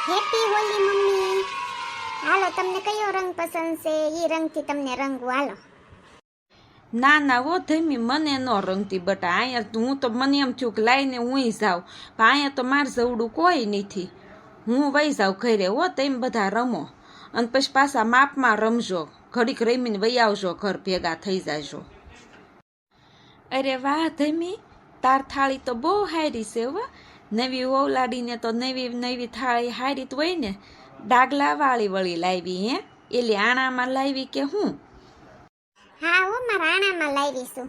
Happy Holi mummy. હાલો, તમને કયો રંગ પસંદ છે? એ રંગથી તમને રંગવું, હાલો. ના ના વો ધમી મને ન રંગતી બટા. અહીંયા હું તો મને એમ થયું કે લાઈને હું જાઉં, પણ અહીંયા તો મારે જવડું કોઈ નથી. હું વહી જાઉં ઘરે. હો તેમ બધા રમો અને પછી પાછા માપમાં રમજો. ઘડીક રમીને વહી આવજો, ઘર ભેગા થઈ જાયજો. અરે વાહ ધમી, તાર થાળી તો બહુ હારી છે હો. નવી ઓલાડીને તો નવી નવી થાળી હારી તો હોય ને. ડાગલા વાળી વળી લાવી હે? એલી આણામાં લાવી કે હું? હા હો, મારા આણામાં લાવીશું.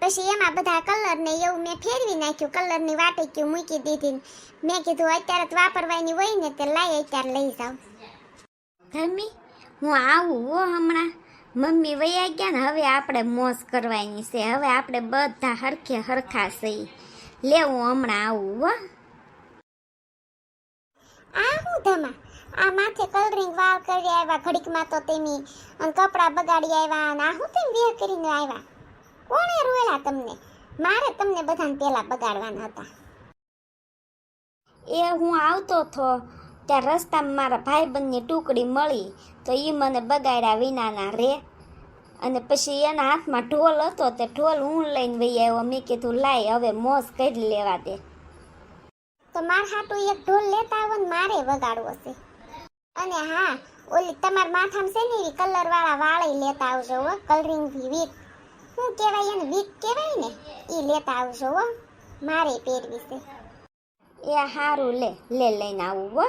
પછી એમાં બધા કલર ને એવું મેં ફેરવી નાખ્યું. કલરની વાટકીઓ મૂકી દીધી. મેં કીધું અત્યારે તો વાપરવાની હોય ને તે લાય અત્યારે લઈ જાઉં. ધમી, હું આવું હો હમણાં. મમ્મી વયા ગયા ને, હવે આપણે મોજ કરવાની છે. હવે આપણે બધા હરખે હરખા છીએ. લેવું હમણાં આવું હો. આ હું ધમા, આ માથે કલરિંગ વાળ કરી આવ્યા ઘડીકમાં તો તેમી, અને કપડાં બગાડી આવ્યા, અને આ હું તેમ વેર કરીને આવ્યા. કોણે રોયલા તમને? મારે તમને બધાને પહેલા બગાડવાના હતા. એ હું આવતો હતો ત્યાં રસ્તામાં મારા ભાઈબંધની ટુકડી મળી, તો એ મને બગાડ્યા વિનાના રે. અને પછી એના હાથમાં ઢોલ હતો, તે ઢોલ હું લઈને વહી આવ્યો. મેં કીધું લાય હવે મોજ કરી લેવા દે. તો માર હાટું એક ઢોલ લેતા આવો ને, મારે વગાડવો છે. અને હા, ઓલી તમાર માથામાં છે ને એવી કલર વાળા વાળી લેતા આવજો હો. કલરિંગ વીક, શું કહેવાય એને, વીક કહેવાય ને, એ લેતા આવજો હો. મારે પહેરવી છે. એ સારું, લઈને આવું હો.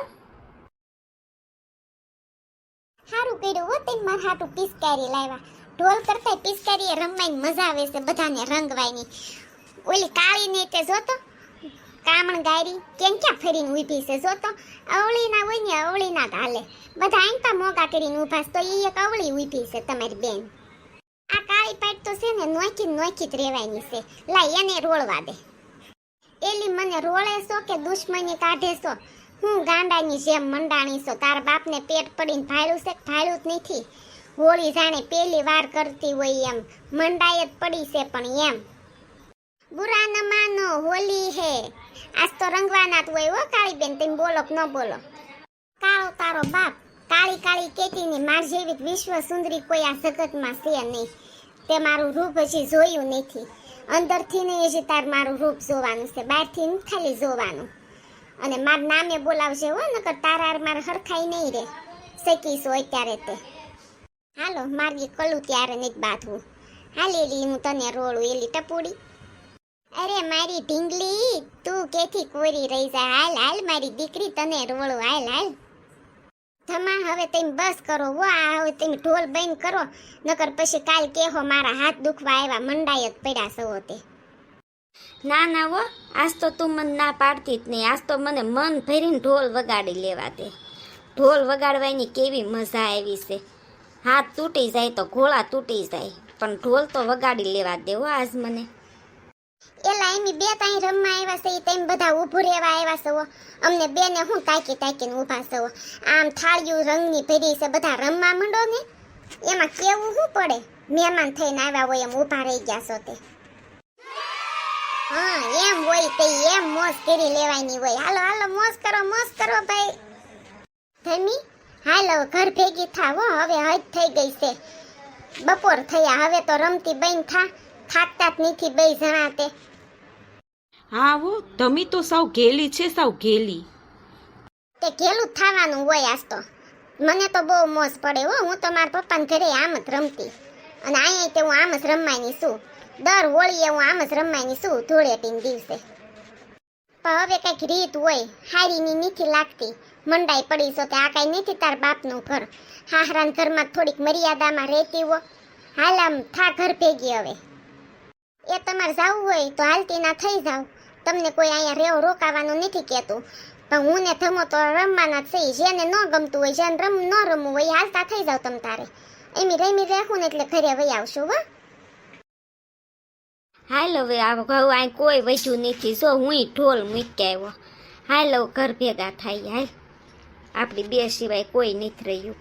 સારું કર્યું હો, તેમ માર હાટું પિચકારી લાવ્યા. ઢોલ કરતા પિચકારી રમવાની મજા આવે છે, બધાને રંગવાની. ઓલી કાળી ને તે જોતો કામણ ગાયરી ક્યાં ફરીને ઊભી છે, જોતો. અવળી ના હોય ને અવળી ના હાલે, બધા આંકા મોગા કરીને ઊભા છે, તો એ એક અવળી ઊભી છે તમારી બેન. આ કાળી પાટ તો છે ને નોખી જ રહેવાની છે. લાય એને રોળવા દે. એલી મને રોળે છો કે દુશ્મની કાઢે છો? હું ગાંડાની જેમ મંડાણી છો? તારા બાપને પેટ પડીને ભાડ્યું છે કે ભાડ્યું જ નથી? હોળી જાણે પહેલી વાર કરતી હોય એમ મંડાય જ પડી છે. પણ એમ બુરા ન માનો, હોલી હે. આજ તો રંગવાના જ હોય હો કાળી બેન, તમે બોલો કે ન બોલો? કાળો તારો બાપ, કાળી કાળી કેતીની માર જેવી વિશ્વ સુંદરી કોઈ આ જગતમાં છે નહીં. તે મારું રૂપ હજી જોયું નથી. અંદરથી નહીં હજી તાર મારું રૂપ જોવાનું છે, બહારથી નથી ખાલી જોવાનું. અને મારા નામે બોલાવશે હો, નકર તારા મારે હરખાઈ નહીં રે. શીખીશ હોય ત્યારે તે. હાલો, મારી કલું ત્યારે નથી બાંધવું. હાલ એલી હું તને રોળું, એલી ટપુડી. અરે મારી ઢીંગલી, તું કેથી કોરી રહી જા. હાલ હાલ મારી દીકરી, તને રોળું. હાલ હાલ ધમા, હવે તમે બસ કરો હો. આ હવે તમે ઢોલ બંધ કરો, નકર પછી કાલ કેહો મારા હાથ દુખવા આવ્યા, મંડાય જ પડ્યા સવો તે. ના ના હો, આજ તો તું મને ના પાડતી જ નહીં. આજ તો મને મન ભરીને ઢોલ વગાડી લેવા દે. ઢોલ વગાડવાની કેવી મજા આવી છે. હાથ તૂટી જાય તો ઘોળા તૂટી જાય, પણ ઢોલ તો વગાડી લેવા દે હો આજ મને. એલા એમી બે તાઈ રમવા આવ્યા છે, તેમ બધા ઊભું રહેવા આવ્યા છો. અમને બેને હું તાકીને ઊભા છો. આમ થાળિયું રંગની ભરી છે, બધા રમવા માંડો ને. એમાં કેવું શું પડે? મહેમાન થઈને આવ્યા હોય એમ ઊભા રહી ગયા છો તે. હા એમ હોય તે, એમ મોજ કરી લેવાની હોય. હાલો હાલો મોજ કરો ભાઈ. ધમી હાલ હવે ઘર ભેગી થાવ. હવે હદ થઈ ગઈ છે, બપોર થયા. હવે તો રમતી બન થાકતા જ નથી બે જણા તે. હા હો, ધમી તો સાવ ઘેલી છે, સાવ ઘેલી. તે ઘેલું જ થવાનું હોય. આજ તો મને તો બહુ મોજ પડે હો. હું તો મારા પપ્પાને ઘરે આમ જ રમતી, અને અહીંયા તે હું આમ જ રમવાની છું. દર હોળીએ હું આમ જ રમવાની છું, ધૂળેટીના દિવસે. પણ હવે કંઈક રીત હોય, હારીની નથી લાગતી. મંડાઈ પડી છો તે. આ કાંઈ નથી તાર બાપનું ઘર. હાહરાના ઘરમાં થોડીક મર્યાદામાં રહેતી હો. હાલ આમ થા ઘર ભેગી. હવે એ તમારે જવું હોય તો હાલતી ના થઈ જાવ. તમને કોઈ અહીંયા રેવ રોકાવાનું નથી કહેતું, પણ હું ને ધમો તો રમવાના જ છે. જેને ન ગમતું હોય, જેને ન રમવું હોય, હાલતા થઈ જાવ તમ તારે. એમી રમી રહેવું ને એટલે ઘરે વહી આવશું હો. હાલ હવે ઘઉં આ કોઈ વધ્યું નથી. જો હું ઢોલ મૂકી આવ્યો. હાલ હવે ઘર ભેગા થાય. હાલ, આપણી બે સિવાય કોઈ નથી રહ્યું.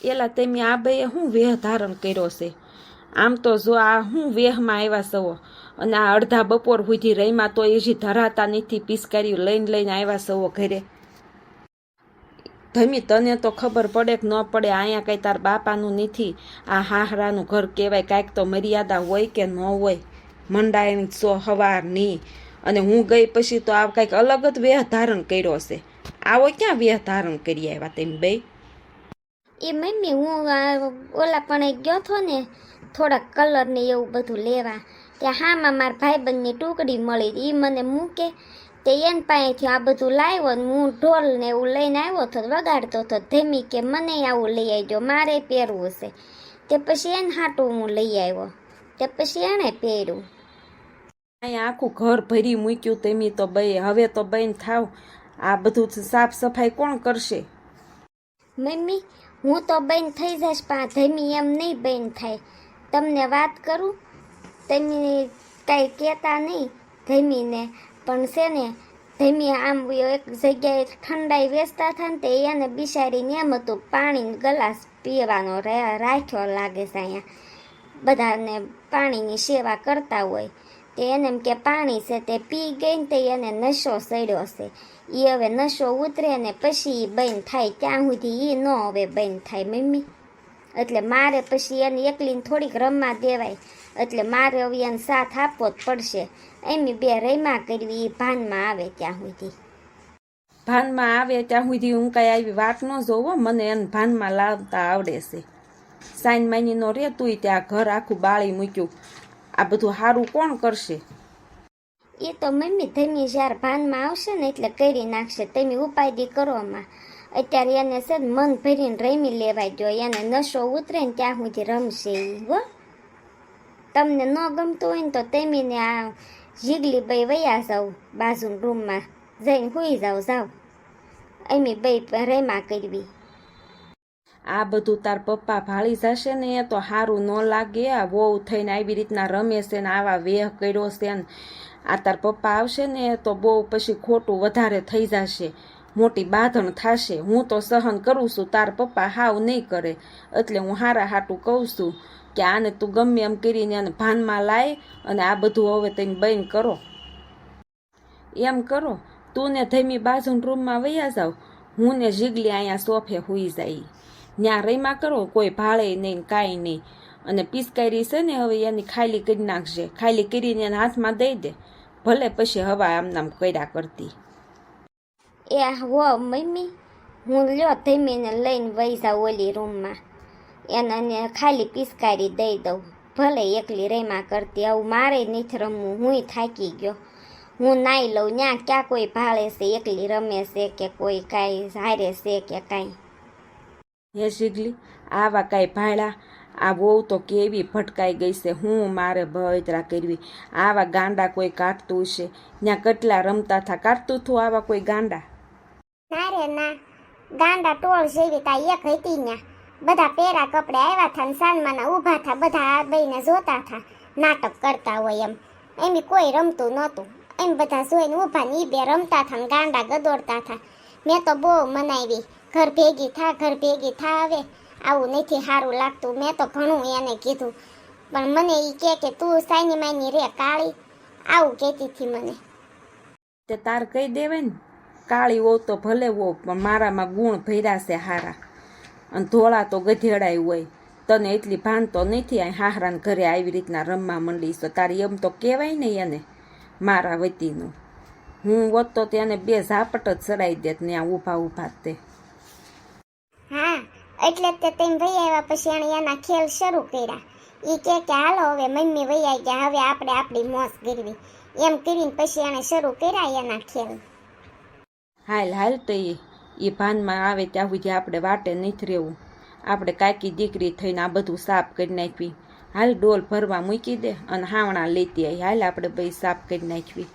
એલા તમે આ બેએ શું વેહ ધારણ કર્યો છે? આમ તો જો આ શું વેહમાં આવ્યા સવો, અને આ અડધા બપોર સુધી રહીમાં તો એ જે ધરાતા નથી. પિચકારીઓ લઈને આવ્યા સવો ઘરે. ધમી તને તો ખબર પડે કે ન પડે, અહીંયા કંઈ તાર બાપાનું નથી, આ હાહરાનું ઘર કહેવાય, કાંઈક તો મર્યાદા હોય કે ન હોય. મંડાય હવાર નહીં, અને હું ગઈ પછી તો આ કંઈક અલગ જ વેહ ધારણ કર્યો છે. આવો ક્યાં વેહ ધારણ કરી આવ્યા તેમ બે? એ મમ્મી હું ઓલા પણ ગયો હતો ને થોડાક કલર ને એવું બધું લેવા, ત્યાં હામાં મારા ભાઈબંધની ટુકડી મળી, એ મને મૂકે તે એન પાસેથી આ બધું લાવ્યો ને હું ઢોલ ને એવું લઈને આવ્યો હતો, વગાડતો હતો ધીમી કે મને આવું લઈ આવજો, મારે પહેરવું છે. તે પછી એને હાટું હું લઈ આવ્યો, તે પછી એણે પહેર્યું. અહીંયા આખું ઘર ભરી મૂક્યું તેમી તો બે, હવે તો બેન થાવ, આ બધું સાફ સફાઈ કોણ કરશે? મમ્મી હું તો બેન થઈ જઈશ, પણ ધીમી એમ નહીં બેન થાય. તમને વાત કરું, તમે કાંઈ કહેતા નહીં ધીમીને, પણ છે ને ધીમી આમ એક જગ્યાએ ઠંડાઈ વેચતા હતા ને તે એને બિચારીને એમ હતું પાણી ગ્લાસ પીવાનો રાખ્યો લાગે છે, અહીંયા બધાને પાણીની સેવા કરતા હોય, તે એને એમ કે પાણી છે, તે પી ગઈ ને તે એને નશો સડ્યો છે. એ હવે નશો ઉતરે ને પછી બંધ થાય, ત્યાં સુધી એ ન હવે બંધ થાય મમ્મી. એટલે મારે પછી એને એકલીને થોડીક રમવા દેવાય, એટલે મારે હવે એને સાથ આપવો જ પડશે. એમની બે રમા કરવી એ ભાનમાં આવે ત્યાં સુધી. ભાનમાં આવે ત્યાં સુધી હું કાંઈ આવી વાત ન જોવો, મને એને ભાનમાં લાવતા આવડે છે. સાઈન માનીનો રે તું ત્યાં ઘર આખું બાળી મૂક્યું, આ બધું સારું કોણ કરશે? એ તો મમ્મી ધમી જ્યારે ભાનમાં આવશે ને એટલે કરી નાખશે, તમે ઉપાયદી કરવામાં. અત્યારે એને છે ને મન ભરીને રમી લેવાય જો, એને નશો ઉતરે ને ત્યાં સુધી રમશે એ. હો તમને ન ગમતું હોય ને તો તેમીને આ જીગલી ભાઈ વયા જાવ બાજુ રૂમમાં જઈને સુઈ જાવ, એમી ભાઈ રેમા કરવી. આ બધું તાર પપ્પા ભાળી જશે ને એ તો સારું ન લાગે. આ વહુ થઈને આવી રીતના રમે છે ને આવા વેહ કર્યો છે ને, આ તાર પપ્પા આવશે ને તો બહુ પછી ખોટું વધારે થઈ જશે, મોટી બાંધણ થશે. હું તો સહન કરું છું, તાર પપ્પા હાવ નહીં કરે, એટલે હું હારા હાટું કહું છું કે આને તું ગમે એમ કરીને આને ભાનમાં લાય, અને આ બધું હવે તમે બંધ કરો. એમ કરો, તું ને ધમી બાજુ રૂમમાં વયા જાવ, હું ને જીગલી અહીંયા સોફે હુઈ જાય, ત્યાં રમ્યા કરો, કોઈ ભાળે નહીં કાંઈ નહીં. અને પિચકારી છે ને હવે એની ખાલી કરી નાખશે, ખાલી કરીને એના હાથમાં દઈ દે, ભલે પછી હવા આમનામ કર્યા કરતી. એ હો મમ્મી હું લ્યો ધમીને લઈને વહી જાઉં ઓલી રૂમમાં, એને ખાલી પિચકારી દઈ દઉં, ભલે એકલી રેમા કરતી. આવું મારે નથી રમવું, હું થાકી ગયો, હું નાઈ લઉં. ત્યાં ક્યાં કોઈ ભાળે છે, એકલી રમે છે કે કોઈ કાંઈ હારે છે કે કાંઈ? હે શીગલી, આવા કાંઈ ભાડા, આ બહુ તો કેવી ભટકાઈ ગઈ છે, હું મારે બળતરા કરવી. આવા ગાંડા કોઈ કાઢતું છે, ત્યાં કેટલા રમતા હતા, કાઢતું હતું આવા કોઈ ગાંડા? ના રે ના, ગાંડા ટોળ જેવી તા એક હતી ત્યાં, બધા પેરા કપડે આવ્યા હતા ને સાનમાના ઊભા હતા, બધા આ બેને જોતા હતા, નાટક કરતા હોય એમ. એમ કોઈ રમતું નહોતું, એમ બધા જોઈને ઊભા ને ઈ બે રમતા હતા ને ગાંડા ગદોડતા હતા. મેં તો બહુ મનાવી, ઘર ભેગી થા હવે આવું નથી સારું લાગતું. મેં તો ઘણું એને કીધું, પણ મને ઈ કે તું સાઈની માની રે કાળી, આવું કહેતી હતી મને. તે તાર કહી દેવાય ને, કાળી હોવ તો ભલે હોવ, પણ મારામાં ગુણ ભર્યા છે હારા, અને ધોળા તો ગધેડાય હોય. તને એટલી ભાન તો નથી, આ હાહરાને ઘરે આવી રીતના રમવા માંડીશ તો તારી એમ તો કહેવાય ને એને મારા વતીનું. હું હોત તો તેને બે ઝાપટ જ ચડાવી દેત ને આ ઊભા તે. હા એટલે જ તે તેમ વહી આવ્યા પછી એણે એના ખેલ શરૂ કર્યા. એ કે હાલો હવે મમ્મી વહી આવી ગયા, હવે આપણે આપણી મોજ કરવી, એમ કરીને પછી એણે શરૂ કર્યા એના ખેલ. હાલ તો એ ભાનમાં આવે ત્યાં સુધી આપણે વાટે નથી રહેવું. આપણે કાકી દીકરી થઈને આ બધું સાફ કરી નાખવી. હાલ ડોલ ભરવા મૂકી દે અને હાવણા લેતી આવી, હાલ આપણે ભાઈ સાફ કરી નાખવી.